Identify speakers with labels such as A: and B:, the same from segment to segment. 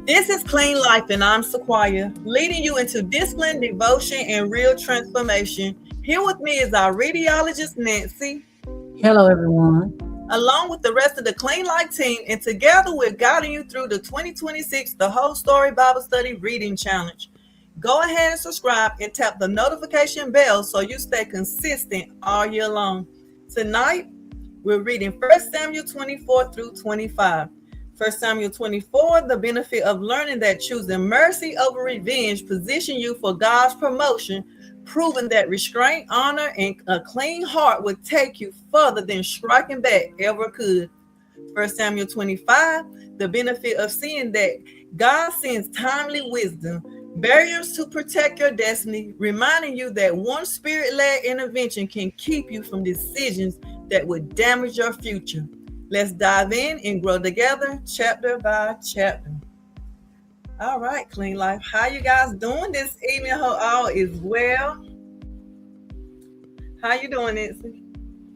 A: This is Clean Life, and I'm Sequoia, leading you into discipline, devotion, and real transformation. Here with me is our radiologist, Nancy,
B: Hello, everyone.
A: along with the rest of the Clean Life team, and together we're guiding you through the 2026 The Whole Story Bible Study Reading Challenge. Go ahead and subscribe and tap the notification bell so you stay consistent all year long. Tonight, we're reading 1 Samuel 24 through 25. 1 Samuel 24, the benefit of learning that choosing mercy over revenge position you for God's promotion, proving that restraint, honor, and a clean heart would take you further than striking back ever could. 1 Samuel 25, the benefit of seeing that God sends timely wisdom, barriers to protect your destiny, reminding you that one spirit-led intervention can keep you from decisions that would damage your future. Let's dive in and grow together, chapter by chapter. All right, Clean Life. How you guys doing this evening? Hope all is well. How you doing, Nancy?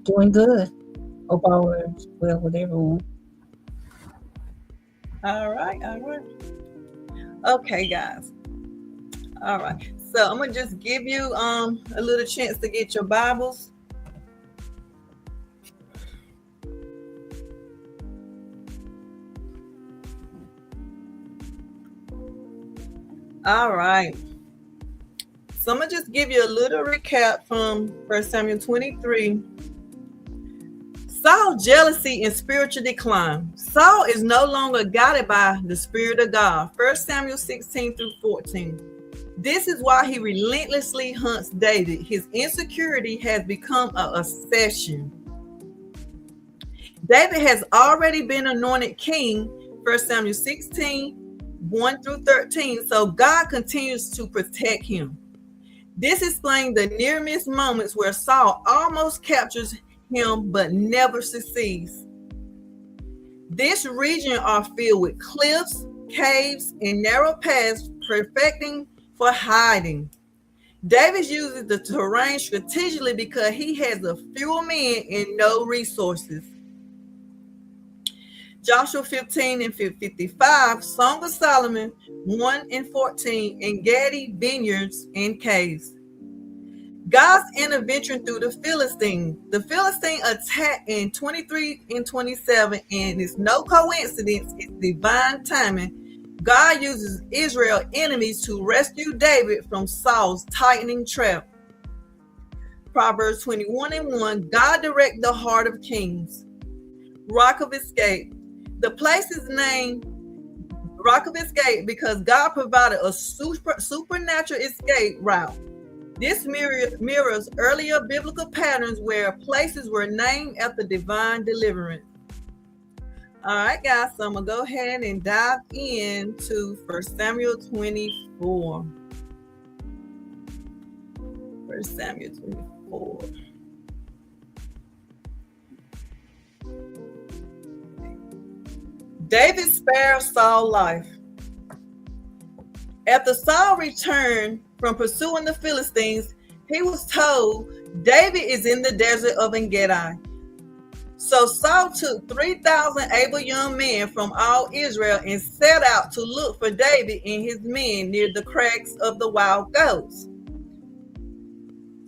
B: Doing good. Hope all is well with everyone.
A: All right. Okay, guys. All right. So I'm gonna just give you a little chance to get your Bibles. All right. So I'm going to just give you a little recap from 1 Samuel 23. Saul's jealousy and spiritual decline. Saul is no longer guided by the Spirit of God. 1 Samuel 16 through 14. This is why he relentlessly hunts David. His insecurity has become an obsession. David has already been anointed king. 1 Samuel 16 1 through 13, so God continues to protect him. This explains the near miss moments where Saul almost captures him but never succeeds. This region are filled with cliffs, caves, and narrow paths, perfecting for hiding. David uses the terrain strategically because he has a few men and no resources. Joshua 15 and 55, Song of Solomon 1 and 14, and Gadi vineyards and caves. God's intervention through the Philistines. The Philistine attack in 23 and 27, and it's no coincidence, it's divine timing. God uses Israel enemies to rescue David from Saul's tightening trap. Proverbs 21 and 1, God direct the heart of kings. Rock of Escape. The place is named Rock of Escape because God provided a supernatural escape route. This mirrors earlier biblical patterns where places were named after divine deliverance. All right, guys, so I'm going to go ahead and dive into 1 Samuel 24. 1 Samuel 24. David spares Saul's life. After Saul returned from pursuing the Philistines, he was told David is in the desert of En-Gedi. So Saul took 3,000 able young men from all Israel and set out to look for David and his men near the crags of the wild goats.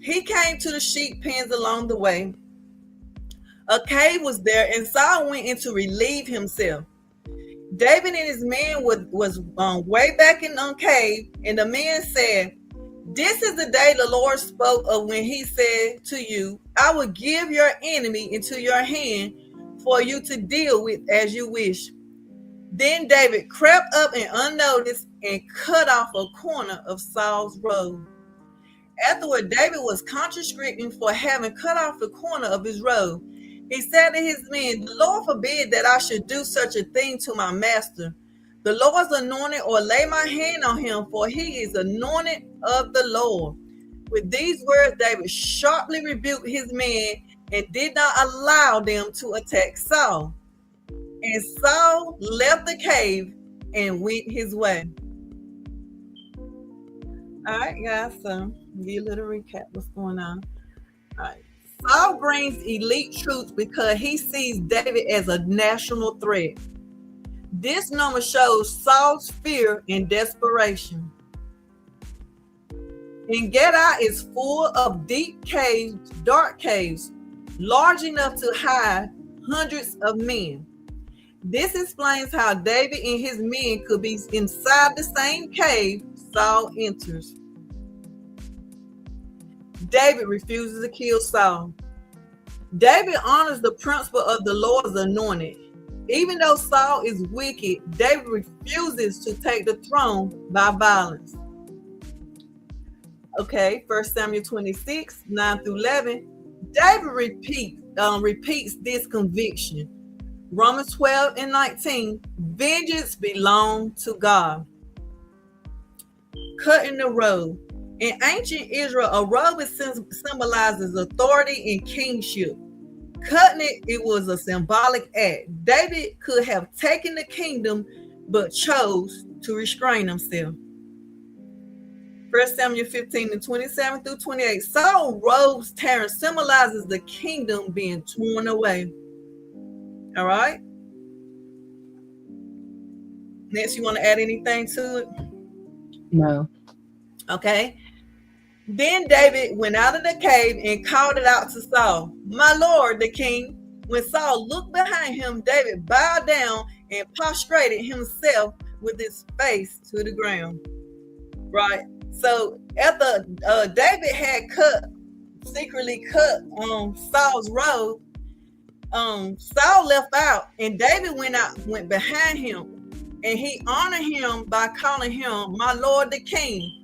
A: He came to the sheep pens along the way. A cave was there, and Saul went in to relieve himself. David and his men was way back in the cave, and the men said, "This is the day the Lord spoke of when he said to you, I will give your enemy into your hand for you to deal with as you wish." Then David crept up and unnoticed and cut off a corner of Saul's robe. Afterward, David was conscience-stricken for having cut off the corner of his robe. He said to his men, "The Lord forbid that I should do such a thing to my master, the Lord's anointed, or lay my hand on him, for he is anointed of the Lord." With these words, David sharply rebuked his men and did not allow them to attack Saul. And Saul left the cave and went his way. All right, guys, so give you a little recap what's going on. All right. Saul brings elite troops because he sees David as a national threat. This number shows Saul's fear and desperation. En Gedi is full of deep caves, dark caves, large enough to hide hundreds of men. This explains how David and his men could be inside the same cave Saul enters. David refuses to kill Saul. David honors the principle of the Lord's anointed. Even though Saul is wicked, David refuses to take the throne by violence. Okay, 1 Samuel 26, 9 through 11. David repeats this conviction. Romans 12 and 19, vengeance belongs to God. Cutting the robe. In ancient Israel, a robe symbolizes authority and kingship. Cutting it was a symbolic act. David could have taken the kingdom, but chose to restrain himself. 1 Samuel 15 and 27 through 28. Saul's robe's tearing symbolizes the kingdom being torn away. All right. Next, you want to add anything to it?
B: No.
A: Okay. Then David went out of the cave and called it out to Saul, my lord, the king. When Saul looked behind him, David bowed down and prostrated himself with his face to the ground. Right. So after David had secretly cut Saul's robe, Saul left out, and David went behind him, and he honored him by calling him my lord, the king.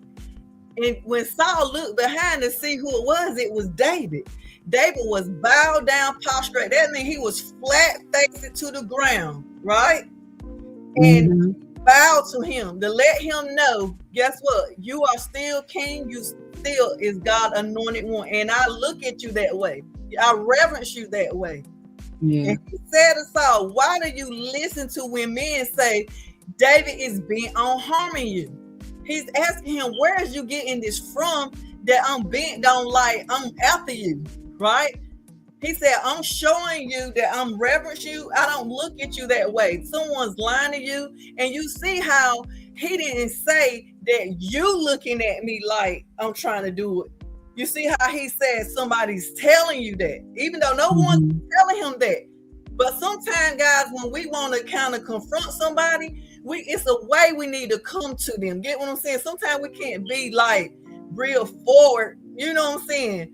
A: And when Saul looked behind to see who it was David. David was bowed down, prostrate. That means he was flat faced to the ground, right? And bowed to him to let him know, guess what? You are still king. You still is God anointed one. And I look at you that way. I reverence you that way. Yeah. And he said to Saul, why do you listen to when men say David is bent on harming you? He's asking him, where is you getting this from that I'm bent on, like I'm after you, right? He said, I'm showing you that I'm reverence you. I don't look at you that way. Someone's lying to you. And you see how he didn't say that you looking at me like I'm trying to do it. You see how he said somebody's telling you that, even though no one's telling him that. But sometimes, guys, when we want to kind of confront somebody, it's a way we need to come to them. Get what I'm saying? Sometimes we can't be like real forward. You know what I'm saying?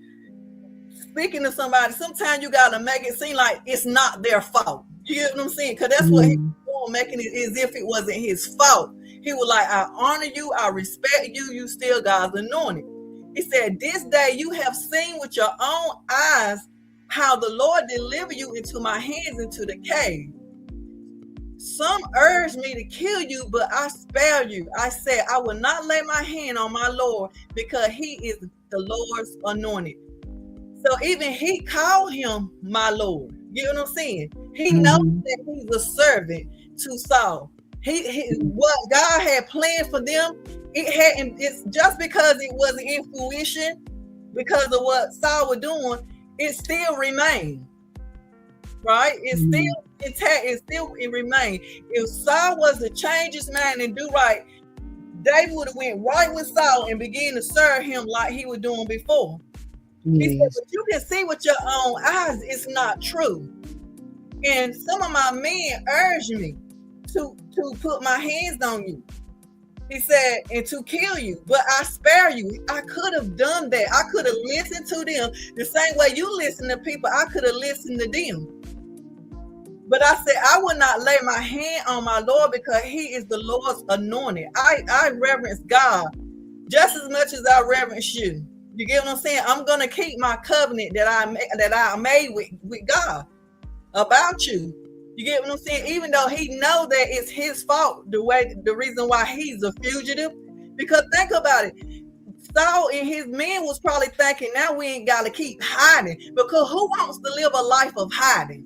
A: Speaking to somebody, sometimes you got to make it seem like it's not their fault. You get what I'm saying? Because that's what he was doing, making it as if it wasn't his fault. He was like, I honor you. I respect you. You still God's anointed. He said, this day you have seen with your own eyes how the Lord delivered you into my hands into the cave. Some urged me to kill you, but I spared you. I said, I will not lay my hand on my Lord because he is the Lord's anointed. So even he called him my Lord. You know what I'm saying? He knows that he's a servant to Saul. What God had planned for them, it's just because it wasn't in fruition, because of what Saul was doing, it still remained. Right? It's still intact, it remained. If Saul was to change his mind and do right, David would have went right with Saul and began to serve him like he was doing before. He said, but you can see with your own eyes it's not true. And some of my men urged me to put my hands on you. He said, and to kill you, but I spare you. I could have done that. I could have listened to them the same way you listen to people. I could have listened to them. But I said, I will not lay my hand on my Lord because he is the Lord's anointed. I reverence God just as much as I reverence you. You get what I'm saying? I'm going to keep my covenant that I made with God about you. You get what I'm saying? Even though he know that it's his fault, the reason why he's a fugitive. Because think about it. Saul and his men was probably thinking, now we ain't got to keep hiding. Because who wants to live a life of hiding?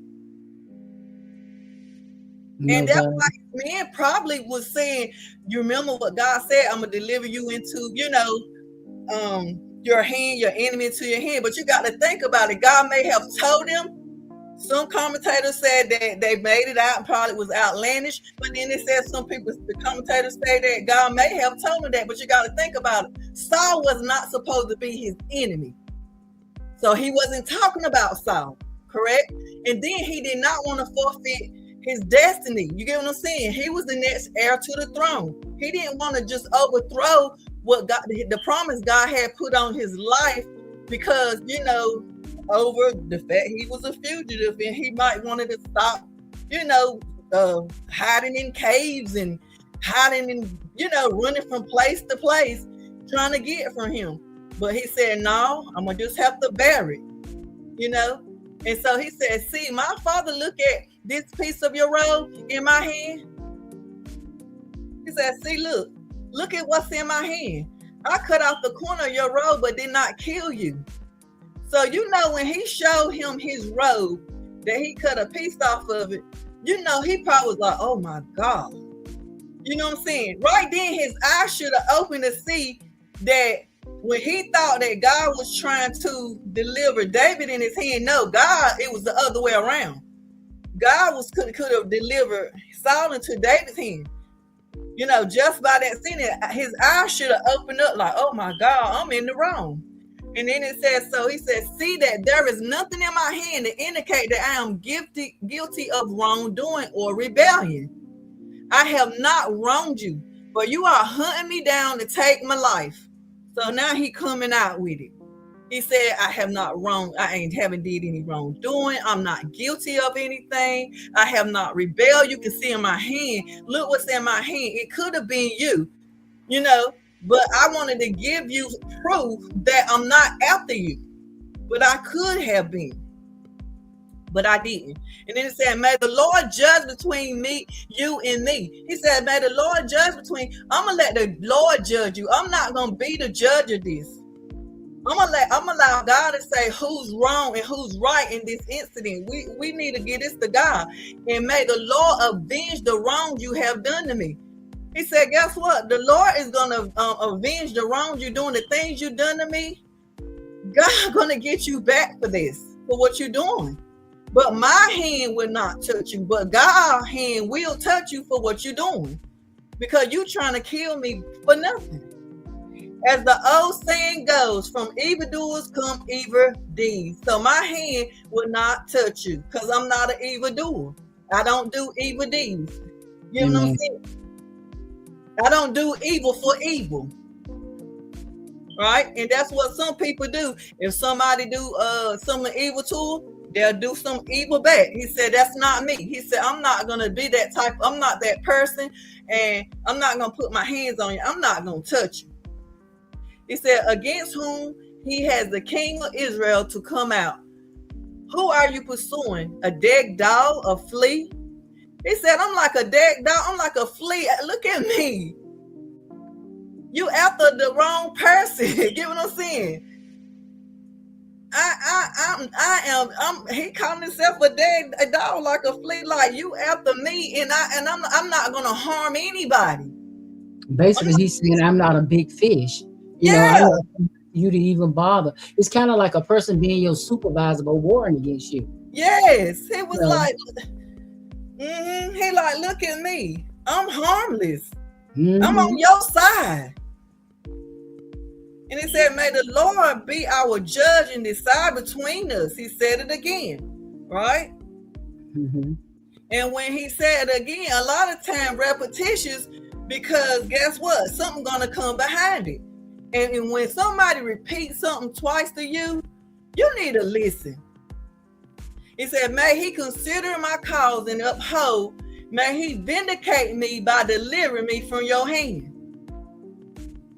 A: And that's why his men probably was saying, you remember what God said, I'm going to deliver you into, your hand, your enemy into your hand. But you got to think about it. God may have told him, Some commentators said that they made it out and probably was outlandish, but then it said the commentators say that God may have told him that, but you got to think about it. Saul was not supposed to be his enemy. So he wasn't talking about Saul, correct? And then he did not want to forfeit his destiny. You get what I'm saying? He was the next heir to the throne. He didn't want to just overthrow what God, the promise God had put on his life, because, over the fact he was a fugitive and he might wanted to stop, hiding in caves and hiding in, running from place to place, trying to get from him. But he said, no, I'm going to just have to bear it, And so he said, see, my father, look at this piece of your robe in my hand. He said, see, look at what's in my hand. I cut off the corner of your robe, but did not kill you. So, when he showed him his robe, that he cut a piece off of it, he probably was like, oh my God. You know what I'm saying? Right then, his eyes should have opened to see that when he thought that God was trying to deliver David in his hand, no, God, it was the other way around. God could have delivered Saul into David's hand. Just by that scene, his eyes should have opened up like, oh my God, I'm in the wrong. And then it says, so he said, see that there is nothing in my hand to indicate that I am guilty of wrongdoing or rebellion. I have not wronged you, but you are hunting me down to take my life. So now he coming out with it. He said, I have not wronged. I haven't did any wrongdoing. I'm not guilty of anything. I have not rebelled. You can see in my hand. Look what's in my hand. It could have been you, but I wanted to give you proof that I'm not after you. But I could have been. But I didn't. And then it said, may the Lord judge between me, you and me. He said, may the Lord judge I'm going to let the Lord judge you. I'm not going to be the judge of this. I'm gonna allow God to say who's wrong and who's right in this incident. We need to give this to God. And may the Lord avenge the wrong you have done to me. He said, guess what? The Lord is gonna avenge the wrongs you're doing, the things you've done to me. God's gonna get you back for this, for what you're doing. But my hand will not touch you, but God's hand will touch you for what you're doing, because you're trying to kill me for nothing. As the old saying goes, from evildoers come evil deeds. So my hand will not touch you, because I'm not an evildoer. I don't do evil deeds. You know what I'm saying? I don't do evil for evil. Right? And that's what some people do. If somebody do something evil to them, they'll do some evil back. He said, that's not me. He said, I'm not going to be that type. I'm not that person. And I'm not going to put my hands on you. I'm not going to touch you. He said, against whom he has the king of Israel to come out. Who are you pursuing? A dead dog, a flea? He said, I'm like a dead dog. I'm like a flea. Look at me. You after the wrong person. Get what I'm saying? He calling himself a dead dog, like a flea, like you after me, and I'm not gonna harm anybody.
B: Basically, he's saying I'm not a big fish. I don't want you to even bother. It's kind of like a person being your supervisor but warring against you.
A: Yes, he was like, he like, look at me. I'm harmless. I'm on your side. And he said, may the Lord be our judge and decide between us. He said it again, right? And when he said it again, a lot of time repetitious, because guess what? Something's going to come behind it. And when somebody repeats something twice to you, you need to listen. He said, may he consider my cause and uphold. May he vindicate me by delivering me from your hand.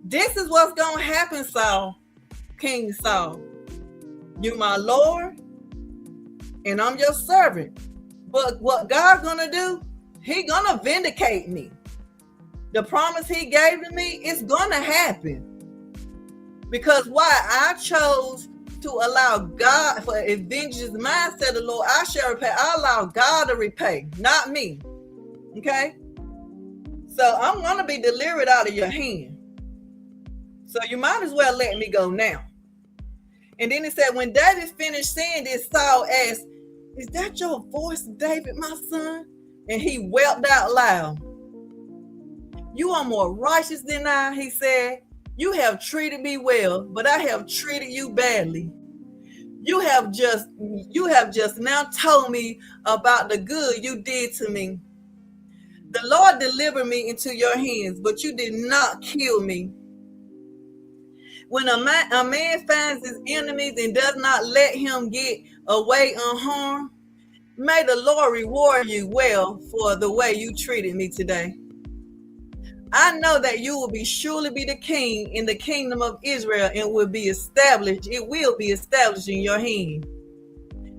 A: This is what's going to happen, Saul, King Saul. You're my Lord, and I'm your servant. But what God's going to do, he's going to vindicate me. The promise he gave to me is going to happen. Because why? I chose to allow God, for if vengeance is mine, said the Lord, I shall repay. I allow God to repay, not me. Okay? So I'm going to be delivered out of your hand. So you might as well let me go now. And then it said, when David finished saying this, Saul asked, Is that your voice, David, my son? And he wept out loud. You are more righteous than I, he said. You have treated me well, but I have treated you badly. You have just now told me about the good you did to me. The Lord delivered me into your hands, but you did not kill me. When a man finds his enemies and does not let him get away unharmed, may the Lord reward you well for the way you treated me today. I know that you will surely be the king in the kingdom of Israel and will be established. It will be established in your hand.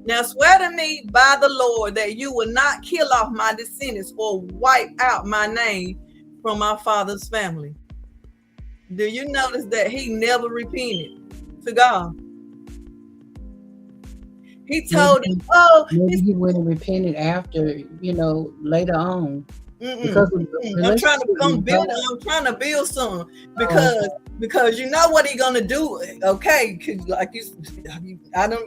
A: Now swear to me by the Lord that you will not kill off my descendants or wipe out my name from my father's family. Do you notice that he never repented to God? He told him,
B: maybe he went and repented after, later on.
A: Because I'm trying to build something because you know what he's gonna do, okay? Because like I done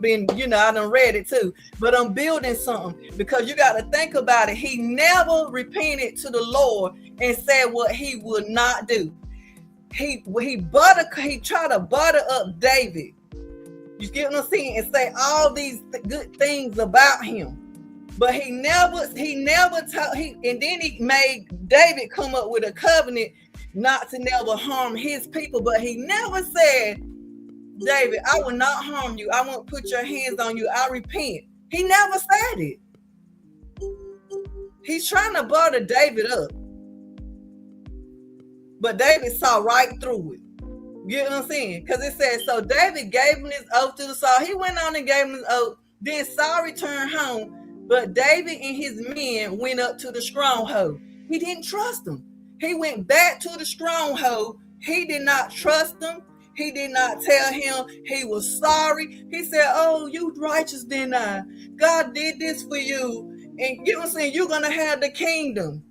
A: read it too, but I'm building something because you got to think about it. He never repented to the Lord and said what he would not do. He tried to butter up David. You get what I'm saying, and say all these good things about him. But he never told, and then he made David come up with a covenant not to never harm his people. But he never said, David, I will not harm you. I won't put your hands on you. I repent. He never said it. He's trying to butter David up. But David saw right through it. You get what I'm saying? Because it says, so David gave him his oath to Saul. He went on and gave him his oath. Then Saul returned home. But David and his men went up to the stronghold. He didn't trust them. He went back to the stronghold. He did not trust them. He did not tell him he was sorry. He said, oh, you righteous than I. God did this for you. And you know what I'm saying? You're going to have the kingdom.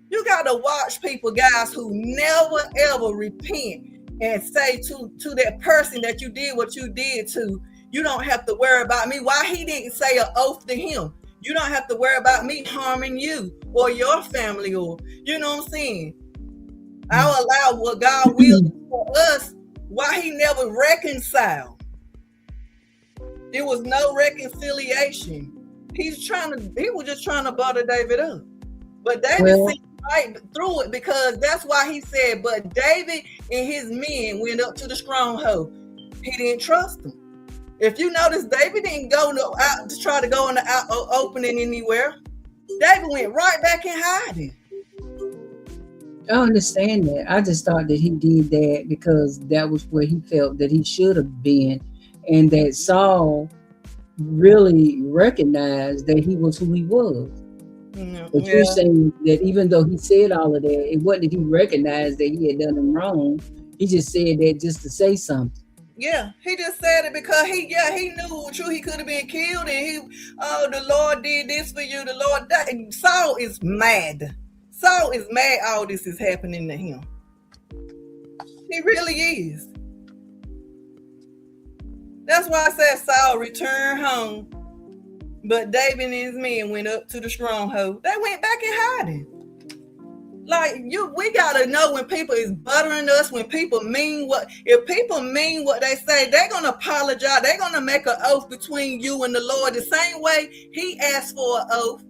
A: You got to watch people, guys, who never, ever repent and say to that person that you did what you did to, you don't have to worry about me. Why he didn't say an oath to him? You don't have to worry about me harming you or your family, or you know what I'm saying? I'll allow what God will do for us. Why he never reconciled? There was no reconciliation. He was just trying to butter David up. But David seen right through it, because that's why he said, but David and his men went up to the stronghold. He didn't trust them. If you notice, David didn't go out to try to go in the opening anywhere. David went right back in hiding.
B: I understand that. I just thought that he did that because that was where he felt that he should have been, and that Saul really recognized that he was who he was. But you're saying that even though he said all of that, it wasn't that he recognized that he had done him wrong. He just said that just to say something.
A: Yeah, he just said it because he knew true he could have been killed, and the Lord did this for you. The Lord died. And Saul is mad. Saul is mad all this is happening to him. He really is. That's why I said Saul returned home, but David and his men went up to the stronghold. They went back in hiding. Like we gotta know when people is buttering us, when people if people mean what they say, they're gonna apologize. They're gonna make an oath between you and the Lord. The same way he asked for an oath.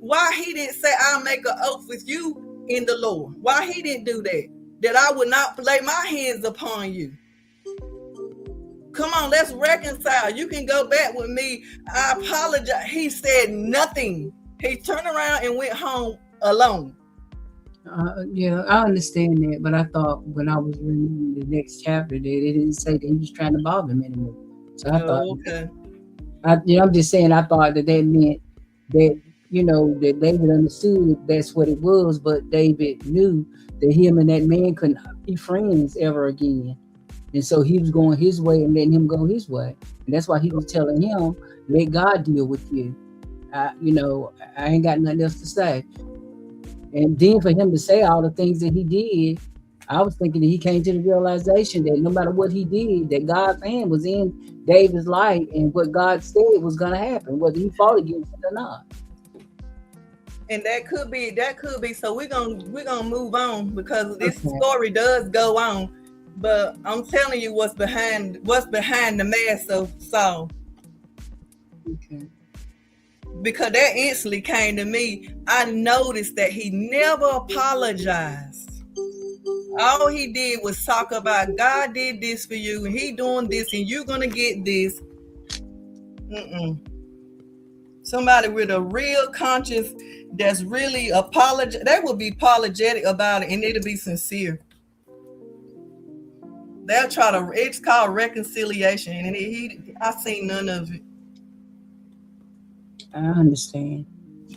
A: Why he didn't say, I'll make an oath with you in the Lord? Why he didn't do that? That I would not lay my hands upon you. Come on, let's reconcile. You can go back with me. I apologize. He said nothing. He turned around and went home alone.
B: Yeah, I understand that, but I thought when I was reading the next chapter that it didn't say that he was trying to bother him anymore. So I thought,
A: okay.
B: I'm just saying, I thought that meant that, that David understood that's what it was, but David knew that him and that man couldn't be friends ever again. And so he was going his way and letting him go his way. And that's why he was telling him, let God deal with you. I ain't got nothing else to say. And then for him to say all the things that he did, I was thinking that he came to the realization that no matter what he did, that God's hand was in David's life, and what God said was going to happen, whether he fought against it or not.
A: And that could be. So we're gonna move on because this
B: Okay.
A: story does go on. But I'm telling you what's behind the mask of Saul.
B: Okay.
A: Because that instantly came to me. I noticed that he never apologized. All he did was talk about God did this for you, and he doing this, and you're gonna get this. Somebody with a real conscience that's really they will be apologetic about it, and it'll be sincere. They'll try to. It's called reconciliation, and I seen none of it.
B: I understand.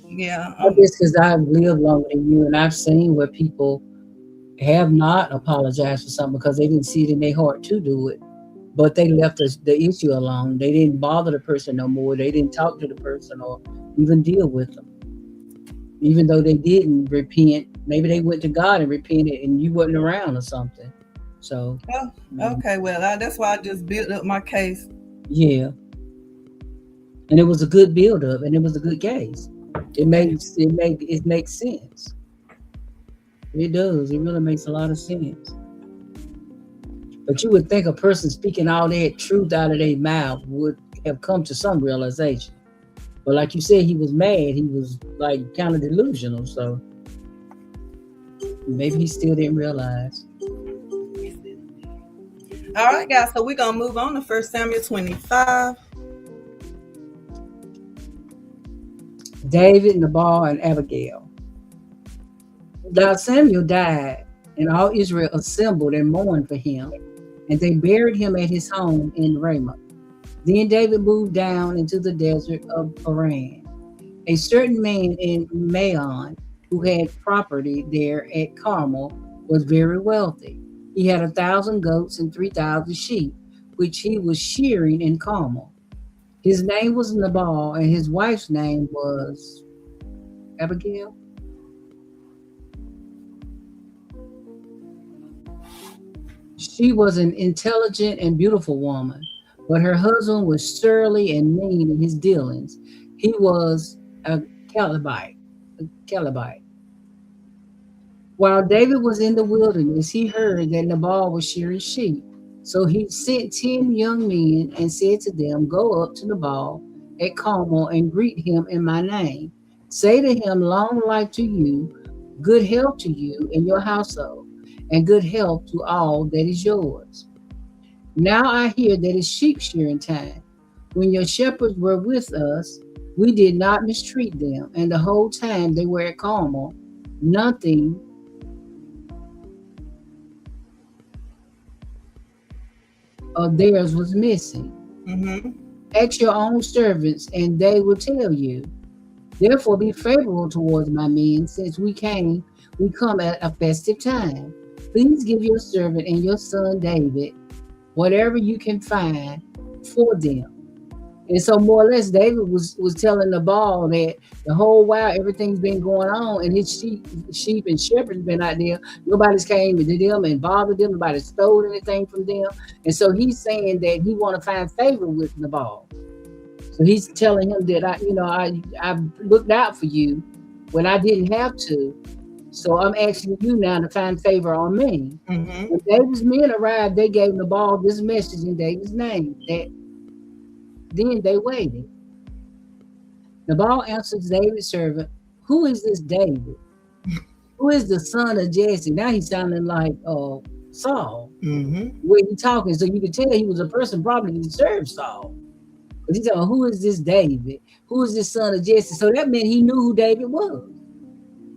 A: Yeah,
B: I guess because I've lived longer than you, and I've seen where people have not apologized for something because they didn't see it in their heart to do it, but they left the issue alone. They didn't bother the person no more. They didn't talk to the person or even deal with them, even though they didn't repent. Maybe they went to God and repented, and you wasn't around or something. So,
A: okay, well, that's why I just built up my case.
B: Yeah, and it was a good build up, and it was a good case. It makes sense. It does. It really makes a lot of sense. But you would think a person speaking all that truth out of their mouth would have come to some realization. But like you said, he was mad. He was like kind of delusional. So maybe he still didn't realize.
A: All right, guys. So we're gonna move on to 1 Samuel 25.
B: David, Nabal, and Abigail. Now Samuel died, and all Israel assembled and mourned for him, and they buried him at his home in Ramah. Then David moved down into the desert of Paran. A certain man in Maon, who had property there at Carmel, was very wealthy. He had 1,000 goats and 3,000 sheep, which he was shearing in Carmel. His name was Nabal, and his wife's name was Abigail. She was an intelligent and beautiful woman, but her husband was surly and mean in his dealings. He was a Calebite. While David was in the wilderness, he heard that Nabal was shearing sheep. So he sent 10 young men and said to them, "Go up to Nabal at Carmel and greet him in my name. Say to him, long life to you, good health to you and your household, and good health to all that is yours. Now I hear that it's sheep shearing time. When your shepherds were with us, we did not mistreat them, and the whole time they were at Carmel, nothing of theirs was missing. Ask your own servants, and they will tell you. Therefore, be favorable towards my men, since we come at a festive time. Please give your servant and your son David whatever you can find for them." And so more or less David was telling Nabal that the whole while everything's been going on, and his sheep and shepherds been out there. Nobody's came to them and bothered them. Nobody stole anything from them. And so he's saying that he want to find favor with Nabal. So he's telling him that I looked out for you when I didn't have to. So I'm asking you now to find favor on me. When David's men arrived, they gave Nabal this message in David's name. Then they waited. Nabal answers David's servant, "Who is this David? Who is the son of Jesse?" Now he's sounding like Saul. When he talking, so you can tell he was a person probably that served Saul. But he's telling, "Who is this David? Who is this son of Jesse?" So that meant he knew who David was,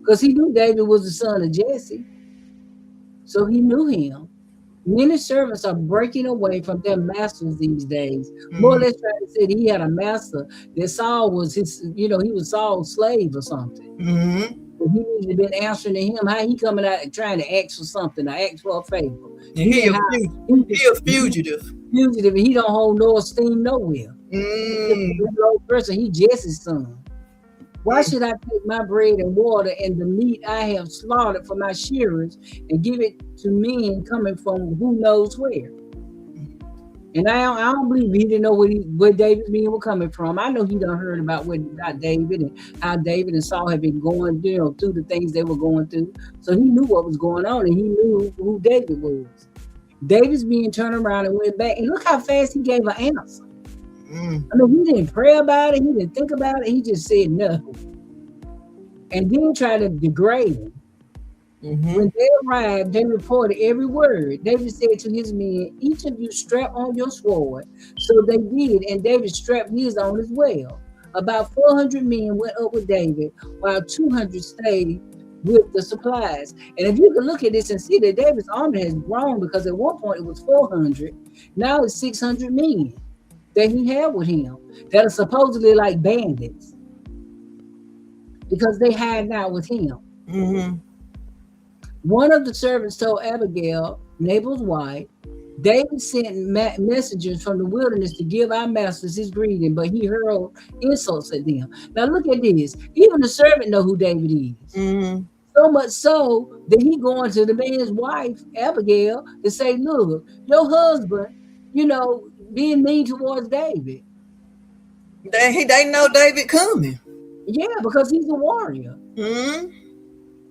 B: because he knew David was the son of Jesse. So he knew him. Many servants are breaking away from their masters these days. More or less trying to say that he had a master, that Saul was he was Saul's slave or something. But he needed to been answering to him. How he coming out and trying to ask for something or ask for a favor?
A: He a fugitive.
B: Fugitive, and he don't hold no esteem nowhere. He's a person. He Jesse's son. Why should I take my bread and water and the meat I have slaughtered for my shearers and give it to men coming from who knows where? And I don't believe he didn't know where David's men were coming from. I know he done heard about David and how David and Saul had been going, through the things they were going through. So he knew what was going on, and he knew who David was. David's being turned around and went back, and look how fast he gave an answer. I mean, he didn't pray about it, he didn't think about it, he just said no, and then tried to degrade him. When they arrived, they reported every word. David said to his men, "Each of you strap on your sword." So they did, and David strapped his on as well. About 400 men went up with David, while 200 stayed with the supplies. And if you can look at this and see that David's army has grown, because at one point it was 400, now it's 600 men that he had with him that are supposedly like bandits because they hide out with him. One of the servants told Abigail, Nabal's wife, David sent messengers from the wilderness to give our masters his greeting, but he hurled insults at them. Now look at this. Even the servant know who David is. So much so that he going to the man's wife, Abigail, to say, look, your husband, being mean towards David.
A: They know David coming.
B: Yeah, because he's a warrior.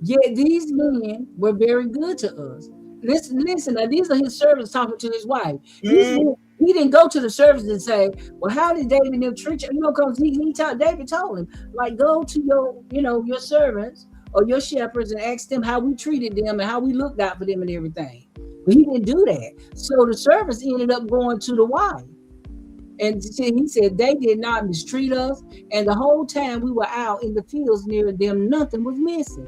B: Yet these men were very good to us. Listen, now these are his servants talking to his wife. He didn't go to the servants and say, well, how did David and them treat you? Because David told him, like, go to your servants or your shepherds and ask them how we treated them and how we looked out for them and everything. But he didn't do that. So the servants ended up going to the wife. And he said, they did not mistreat us. And the whole time we were out in the fields near them, nothing was missing.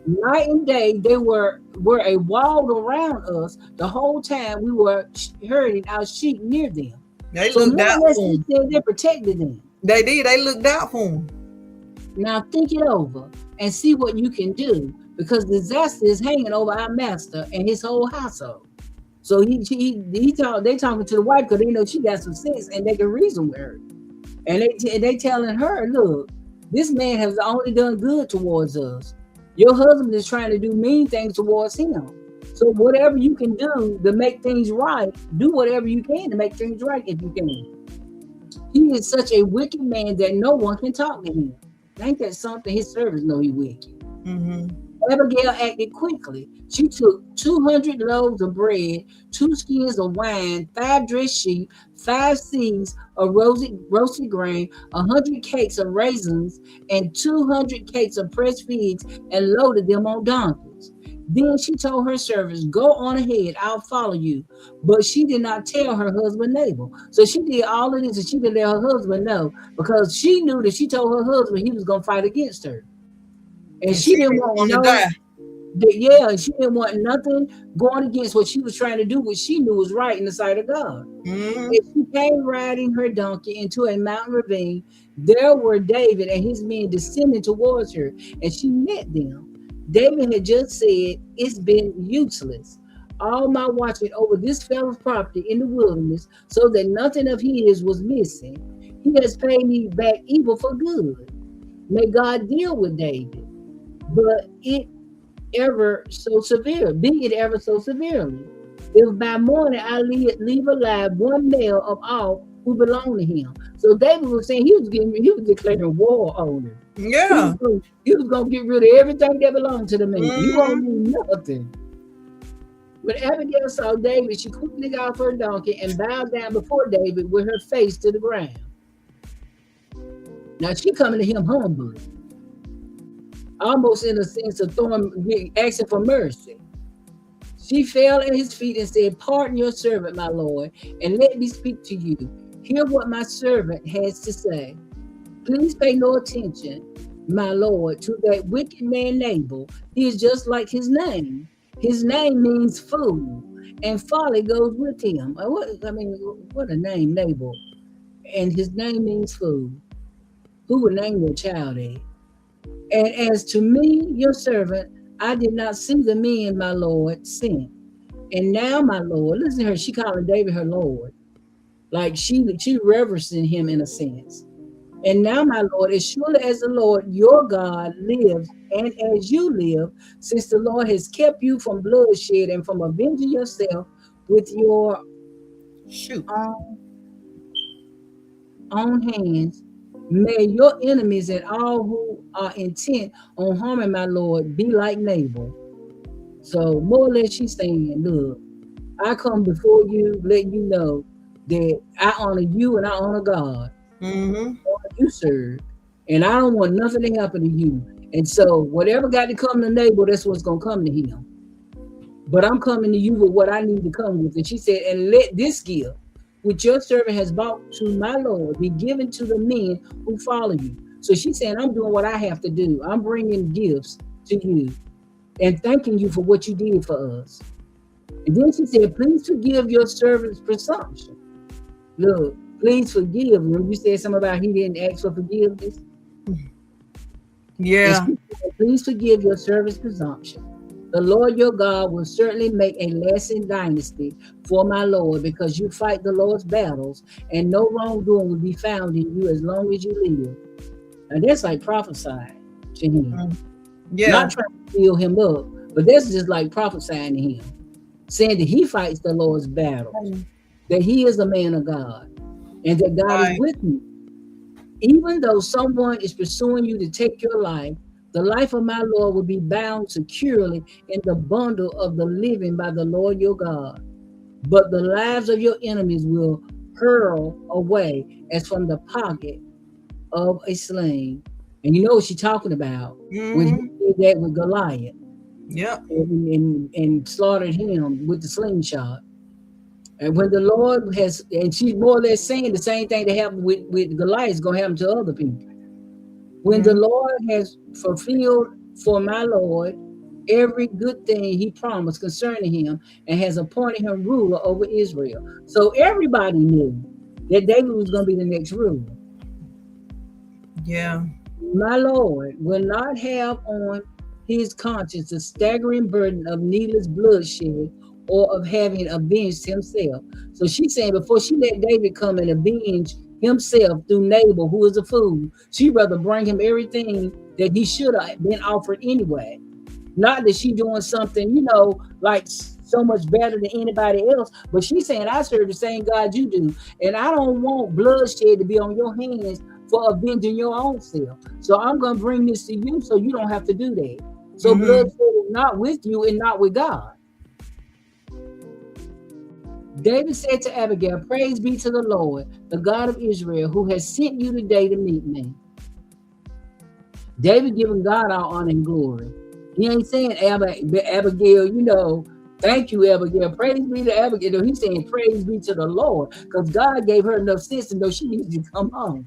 B: Night and day, they were a wall around us. The whole time we were herding our sheep near them.
A: They looked out for them.
B: They protected them.
A: They did. They looked out for them.
B: Now think it over and see what you can do, because disaster is hanging over our master and his whole household. So they talking to the wife because they know she got some sense and they can reason with her. And they telling her, look, this man has only done good towards us. Your husband is trying to do mean things towards him. So whatever you can do to make things right, do whatever you can to make things right if you can. He is such a wicked man that no one can talk to him. Ain't that something? His servants know he wicked. Abigail acted quickly. She took 200 loaves of bread, 2 skins of wine, 5 dressed sheep, 5 seeds of roasted grain, 100 cakes of raisins, and 200 cakes of pressed figs, and loaded them on donkeys. Then she told her servants, go on ahead, I'll follow you. But she did not tell her husband Nabal. So she did all of this and she didn't let her husband know, because she knew that she told her husband he was going to fight against her. And she didn't want to die. She didn't want nothing going against what she was trying to do, what she knew was right in the sight of God. And she came riding her donkey into a mountain ravine. There were David and his men descending towards her, and she met them. David had just said, it's been useless, all my watching over this fellow's property in the wilderness, so that nothing of his was missing. He has paid me back evil for good. May God deal with David, but be it ever so severely. If by morning I leave alive one male of all who belong to him. So David was saying he was declaring war on her.
A: Yeah.
B: He was going to get rid of everything that belonged to the man. He won't do nothing. When Abigail saw David, she quickly got off her donkey and bowed down before David with her face to the ground. Now she coming to him humbly, almost in a sense of asking for mercy. She fell at his feet and said, pardon your servant, my lord, and let me speak to you. Hear what my servant has to say. Please pay no attention, my lord, to that wicked man Nabal. He is just like his name. His name means fool, and folly goes with him. What a name, Nabal. And his name means fool. Who would name their child that? And as to me, your servant, I did not see the men my Lord sent. And now, my Lord, listen to her, she calling David her Lord. Like she reverencing him in a sense. And now, my Lord, as surely as the Lord your God lives, and as you live, since the Lord has kept you from bloodshed and from avenging yourself with your
A: Shoot.
B: own, own hands, may your enemies and all who are intent on harming my Lord be like Nabal. So more or less she's saying, look, I come before you, letting you know that I honor you and I honor God.
A: Mm-hmm.
B: You serve. And I don't want nothing to happen to you. And so whatever got to come to Nabal, that's what's gonna come to him. But I'm coming to you with what I need to come with. And she said, and let this gift, which your servant has brought to my Lord, be given to the men who follow you. So she's saying, I'm doing what I have to do. I'm bringing gifts to you and thanking you for what you did for us. And then she said, please forgive your servant's presumption. Look, please forgive. When you said something about he didn't ask for forgiveness.
A: Yeah.
B: Please forgive your servant's presumption. The Lord your God will certainly make a lasting dynasty for my Lord, because you fight the Lord's battles, and no wrongdoing will be found in you as long as you live. And that's like prophesying to him.
A: Yeah.
B: Not trying to fill him up, but that's just like prophesying to him, saying that he fights the Lord's battles, that he is a man of God, and that God is with you. Even though someone is pursuing you to take your life, the life of my Lord will be bound securely in the bundle of the living by the Lord your God. But the lives of your enemies will hurl away as from the pocket of a sling. And you know what she's talking about when he did that with Goliath.
A: Yep.
B: And slaughtered him with the slingshot. And when the Lord has, and she's more or less saying the same thing that happened with Goliath is going to happen to other people. When the Lord has fulfilled for my Lord every good thing he promised concerning him, and has appointed him ruler over Israel. So everybody knew that David was going to be the next ruler.
A: Yeah.
B: My Lord will not have on his conscience the staggering burden of needless bloodshed or of having avenged himself. So she's saying before she let David come and avenge himself through Nabal, who is a fool, she'd rather bring him everything that he should have been offered anyway. Not that she's doing something, like so much better than anybody else, but she's saying, I serve the same God you do, and I don't want bloodshed to be on your hands for avenging your own self. So I'm going to bring this to you so you don't have to do that. So bloodshed is not with you and not with God. David said to Abigail, praise be to the Lord, the God of Israel, who has sent you today to meet me. David giving God all honor and glory. He ain't saying, Abigail, thank you, Abigail. Praise be to Abigail. No, he's saying, praise be to the Lord, because God gave her enough sense to know she needs to come home.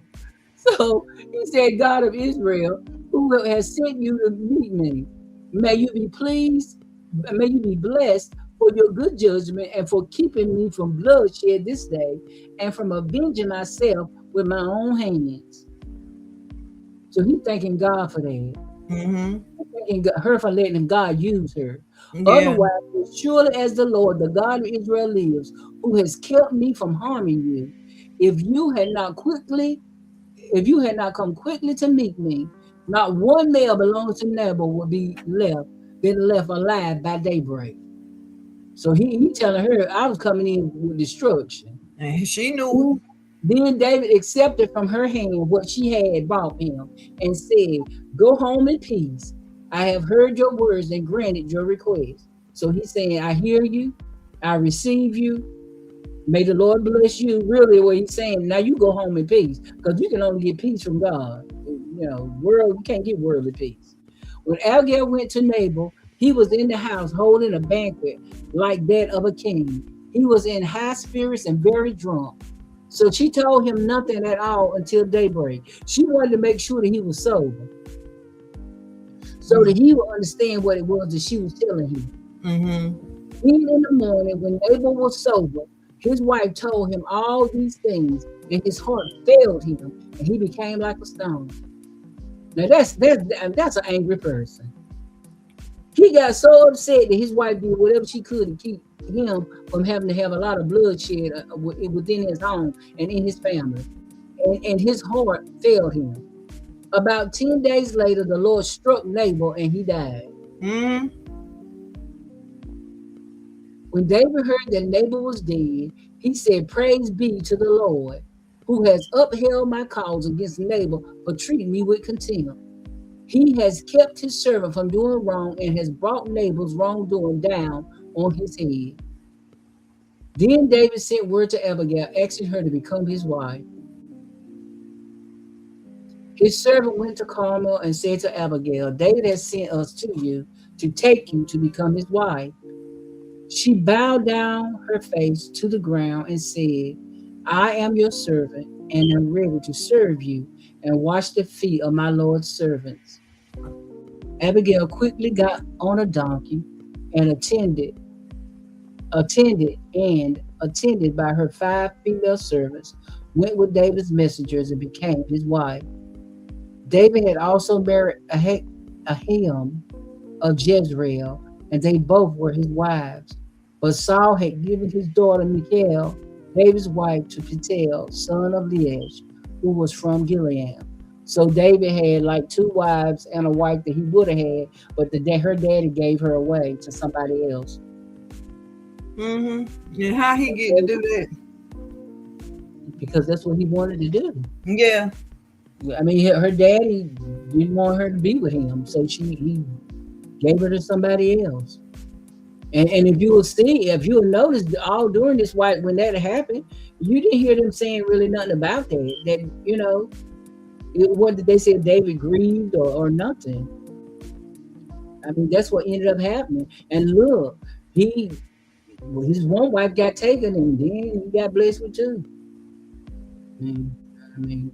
B: So he said, God of Israel, who has sent you to meet me, may you be pleased, may you be blessed for your good judgment and for keeping me from bloodshed this day and from avenging myself with my own hands. So he's thanking God for that. Thanking her for letting God use her. Yeah. Otherwise, surely as the Lord, the God of Israel lives, who has kept me from harming you, if you had not come quickly to meet me, not one male belonging to Nabal would been left alive by daybreak. So he telling her, I was coming in with destruction.
A: And she knew.
B: Then David accepted from her hand what she had brought him and said, go home in peace. I have heard your words and granted your request. So he's saying, I hear you. I receive you. May the Lord bless you. Really what he's saying, now you go home in peace, because you can only get peace from God. You can't get worldly peace. When Abigail went to Nabal, he was in the house holding a banquet like that of a king. He was in high spirits and very drunk. So she told him nothing at all until daybreak. She wanted to make sure that he was sober, so that he would understand what it was that she was telling him. Then in the morning, when Nabal was sober, his wife told him all these things, and his heart failed him, and he became like a stone. Now that's an angry person. He got so upset that his wife did whatever she could to keep him from having to have a lot of bloodshed within his home and in his family. and his heart failed him. About 10 days later, the Lord struck Nabal and he died.
A: Mm-hmm.
B: When David heard that Nabal was dead, he said, "Praise be to the Lord, who has upheld my cause against Nabal for treating me with contempt. He has kept his servant from doing wrong and has brought Nabal's wrongdoing down on his head." Then David sent word to Abigail, asking her to become his wife. His servant went to Carmel and said to Abigail, "David has sent us to you to take you to become his wife." She bowed down her face to the ground and said, "I am your servant and am ready to serve you and wash the feet of my Lord's servants." Abigail quickly got on a donkey and attended by her 5 female servants, went with David's messengers and became his wife. David had also married Ahinoam of Jezreel, and they both were his wives. But Saul had given his daughter Michal, David's wife, to Pitel, son of Laish, who was from Gilead. So David had like 2 wives and a wife that he would have had, but her daddy gave her away to somebody else.
A: Mm-hmm. And how he get to do that?
B: Because that's what he wanted to do.
A: Yeah.
B: I mean, her daddy didn't want her to be with him, so he gave her to somebody else. And if you will see, if you will notice, all during this while when that happened, you didn't hear them saying really nothing about that. That what did they say? David grieved or nothing. I mean, that's what ended up happening. And look, his one wife got taken, and then he got blessed with 2. I mean,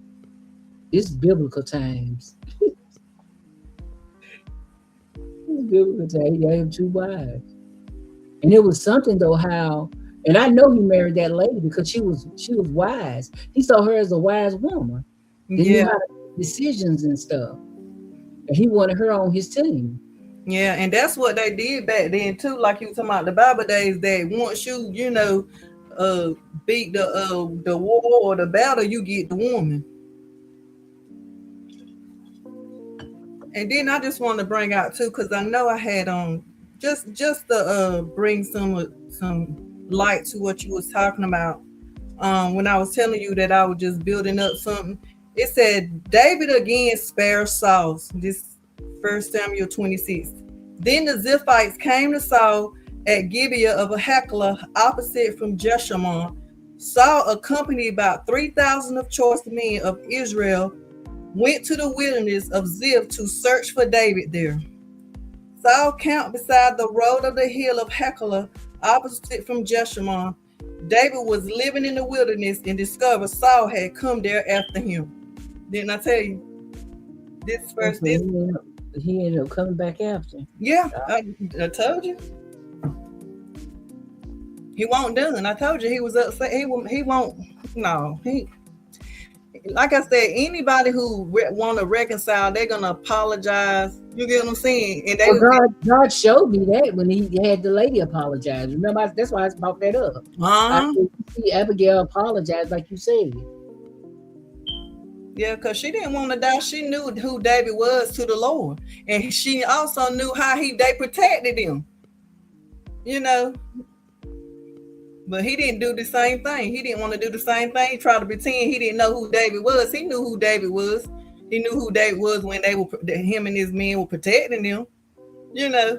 B: this is biblical times. Biblical times. He gave 2 wives. And it was something though how, and I know he married that lady because she was wise. He saw her as a wise woman. They knew how to make decisions and stuff. And he wanted her on his team.
A: Yeah, and that's what they did back then too. Like you were talking about the Bible days, that once you beat the war or the battle, you get the woman. And then I just want to bring out too, because I know I had just to bring some light to what you was talking about. When I was telling you that I was just building up something, it said David again spared Saul. This 1 Samuel 26. Then the Ziphites came to Saul at Gibeah of Hachilah, opposite from Jeshimon. Saul, accompanied by 3,000 of choice men of Israel, went to the wilderness of Ziph to search for David there. Saul camped beside the road of the hill of Hachilah, opposite from Jeshimon. David was living in the wilderness and discovered Saul had come there after him. Didn't I tell you?
B: He ended up coming back after.
A: Yeah, I told you. He won't done. I told you he was upset. He won't. No, like I said, anybody who want to reconcile, they're gonna apologize. You get what I'm saying? And
B: God showed me that when he had the lady apologize. Remember, that's why I brought that up. I see Abigail apologized, like you said.
A: Yeah, because she didn't want to die. She knew who David was to the Lord, and she also knew how they protected him. But he didn't do the same thing. He didn't want to do the same thing. He tried to pretend he didn't know who David was. He knew who David was. He knew who David was when him and his men were protecting him.
B: Yeah.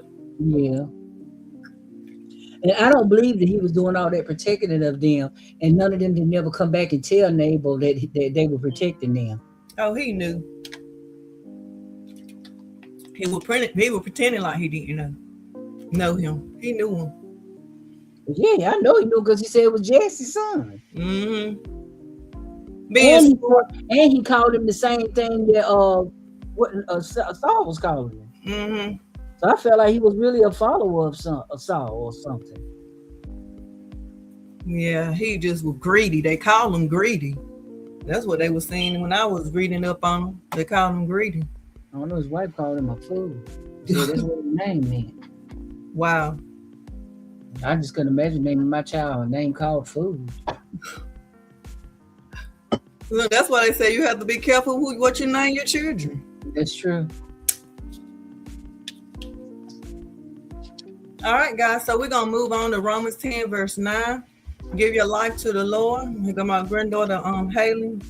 B: And I don't believe that he was doing all that protecting of them, and none of them did never come back and tell Nabal that they were protecting them.
A: Oh, he knew. He was pretending like he didn't know him. He knew him.
B: Yeah, I know he knew because he said it was Jesse's son.
A: Mm-hmm.
B: And he called him the same thing that Saul was calling him.
A: Mm-hmm.
B: So I felt like he was really a follower of Saul or something.
A: Yeah, he just was greedy. They call him greedy. That's what they were saying when I was reading up on him. They called him greedy.
B: I don't know, his wife called him a fool. So that's what his name meant.
A: Wow.
B: I just couldn't imagine naming my child a name called Food.
A: Look, that's why they say you have to be careful what you name your children.
B: That's true.
A: All right, guys. So we're gonna move on to Romans 10, verse 9. Give your life to the Lord. Here got my granddaughter, Haley.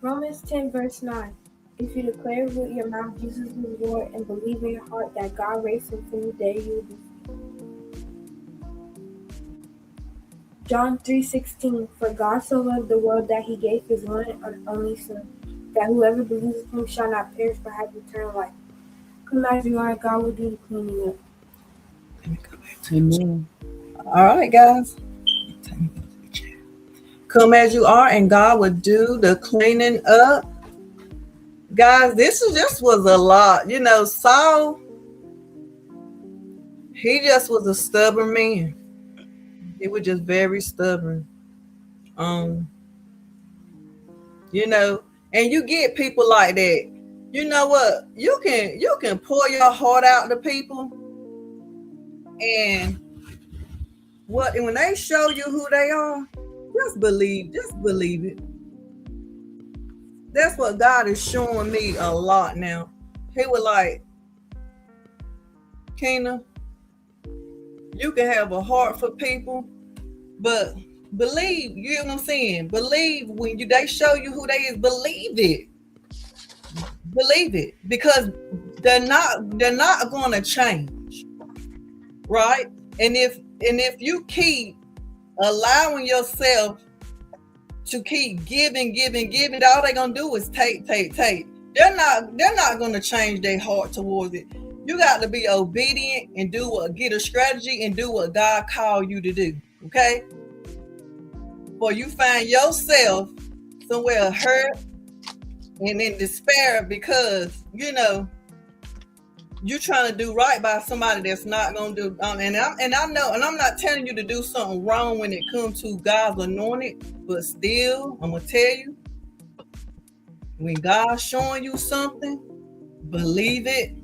C: Romans 10, verse 9. If you declare with your mouth Jesus is Lord and believe in your heart that God raised him from the dead, you will be saved. John 3:16. For God so loved the world that he gave his one and only Son, that whoever believes in him shall not perish but have eternal life. Come as you are, God will do the cleaning up.
B: Amen.
A: All right, guys. Come as you are, and God will do the cleaning up. Guys, just was a lot. You know, Saul, he just was a stubborn man. He was just very stubborn. You know, and you get people like that. You know what? You can pour your heart out to people, and when they show you who they are, just believe it. That's what God is showing me a lot now. He was like, Kena, you can have a heart for people, but believe, you know what I'm saying? Believe when they show you who they is, believe it. Believe it, because they're not going to change, right? And if you keep allowing yourself to keep giving, all they're gonna do is take. They're not gonna change their heart towards it. You got to be obedient and get a strategy and do what God called you to do. Okay? For you find yourself somewhere hurt and in despair because you're trying to do right by somebody that's not gonna do. And I know, and I'm not telling you to do something wrong when it comes to God's anointed, but still, I'm gonna tell you, when God's showing you something, believe it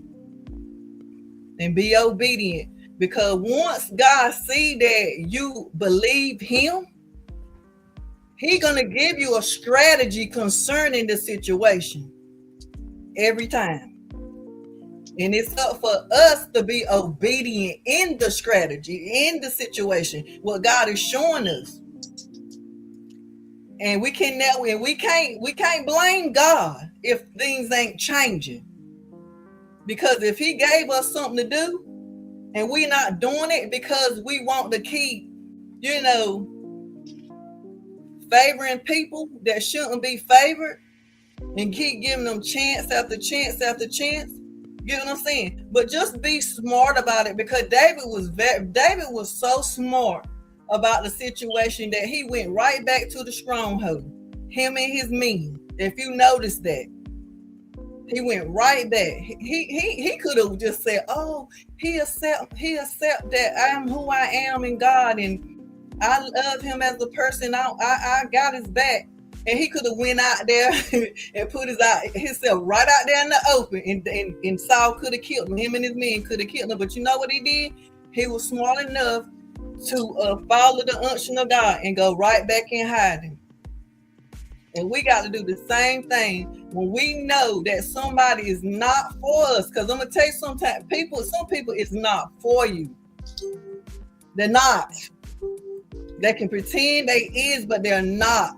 A: and be obedient. Because once God see that you believe Him, He's gonna give you a strategy concerning the situation every time. And it's up for us to be obedient in the strategy, in the situation, what God is showing us. And we can't blame God if things ain't changing. Because if He gave us something to do and we're not doing it because we want to keep, favoring people that shouldn't be favored and keep giving them chance after chance after chance. You know what I'm saying? But just be smart about it, because David was so smart about the situation that he went right back to the stronghold. Him and his men. If you notice that, he went right back. He could have just said, "Oh, he accept that I am who I am in God, and I love him as a person. I got his back." And he could have went out there and put himself right out there in the open, and Saul could have killed him. Him and his men could have killed him. But you know what he did? He was smart enough to follow the unction of God and go right back in hiding. And we got to do the same thing when we know that somebody is not for us. Because I'm gonna tell you, some people is not for you. They're not. They can pretend they is, but they're not.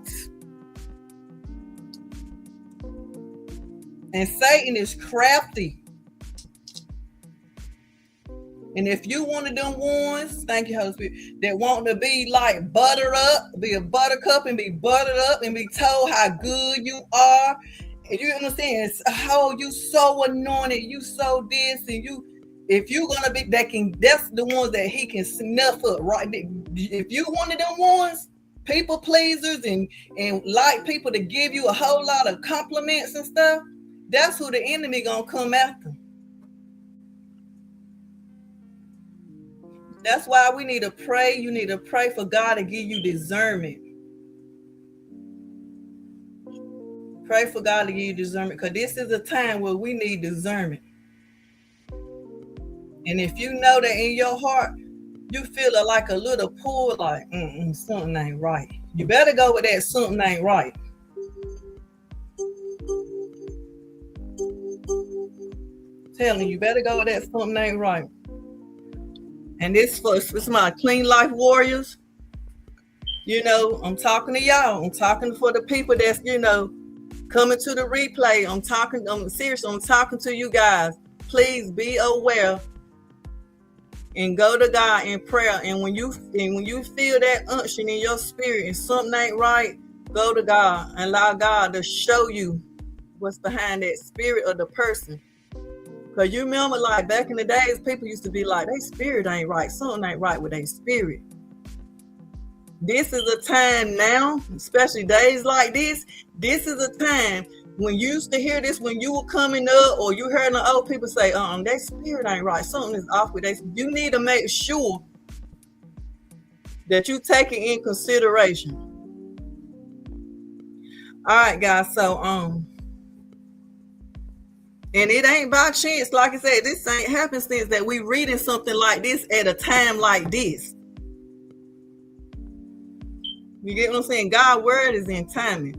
A: And Satan is crafty. And if you one of them ones, thank you, Holy Spirit, that want to be like buttered up, be a buttercup and be buttered up and be told how good you are, and you understand, oh, you so anointed, you so this, and if you're gonna be that's the ones that he can snuff up, right? If you one of them ones, people pleasers and like people to give you a whole lot of compliments and stuff, that's who the enemy gonna come after. That's why we need to pray. You need to pray for God to give you discernment. Pray for God to give you discernment, because this is a time where we need discernment. And if you know that in your heart you feel like a little pull, like something ain't right. You better go with that something ain't right. Telling you, better go with that something ain't right. And this for my Clean Life warriors. You know, I'm talking to y'all. I'm talking for the people that's, you know, coming to the replay. I'm serious. I'm talking to you guys. Please be aware and go to God in prayer. And when you feel that unction in your spirit and something ain't right, go to God and allow God to show you what's behind that spirit of the person. Because you remember, like back in the days, people used to be like, their spirit ain't right. Something ain't right with their spirit. This is a time now, especially days like this. This is a time when you used to hear this when you were coming up, or you heard the old people say, their spirit ain't right. Something is off with that. You need to make sure that you take it in consideration. All right, guys. So, and it ain't by chance, like I said, this ain't happenstance that we reading something like this at a time like this. You get what I'm saying? God's word is in timing,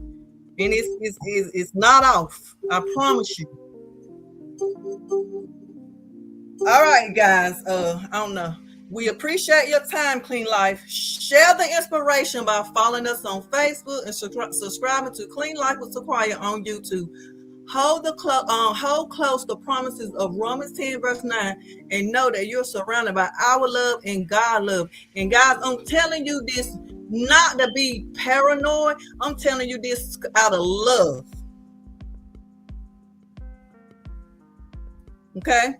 A: and it's not off. I promise you. All right, guys. I don't know. We appreciate your time, Clean Life. Share the inspiration by following us on Facebook and subscribing to Clean Life with Sequoia on YouTube. Hold close the promises of Romans 10 verse 9 and know that you're surrounded by our love and God love. And guys, I'm telling you this not to be paranoid. I'm telling you this out of love. Okay?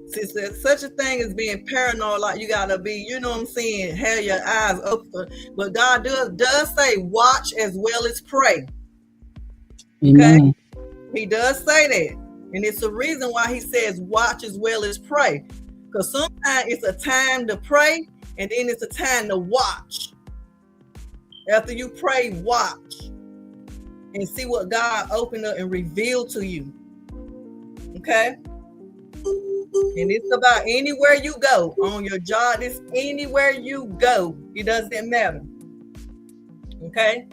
A: Since there's such a thing as being paranoid, like you gotta be, you know what I'm saying, have your eyes open. But God does say watch as well as pray. Okay?
B: Amen.
A: He does say that. And it's a reason why he says watch as well as pray. Because sometimes it's a time to pray and then it's a time to watch. After you pray, watch and see what God opened up and revealed to you. Okay? And it's about anywhere you go, on your job, it's anywhere you go. It doesn't matter. Okay?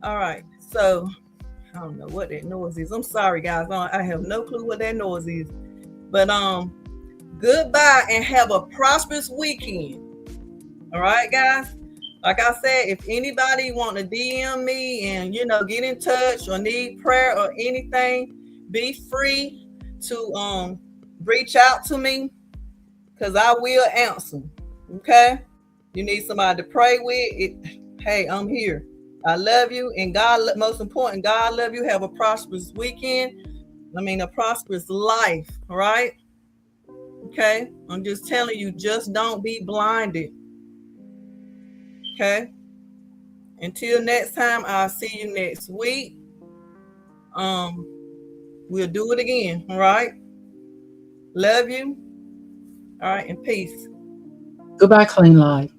A: All right. So I don't know what that noise is. I'm sorry, guys. I have no clue what that noise is. But goodbye and have a prosperous weekend. All right, guys. Like I said, if anybody want to DM me and, you know, get in touch or need prayer or anything, be free to reach out to me, because I will answer. Okay? You need somebody to pray with. Hey, I'm here. I love you, and God, most important, God love you. Have a prosperous weekend. A prosperous life, all right? Okay? I'm just telling you, just don't be blinded. Okay? Until next time, I'll see you next week. We'll do it again, all right? Love you. All right, and peace.
B: Goodbye, Clean Life.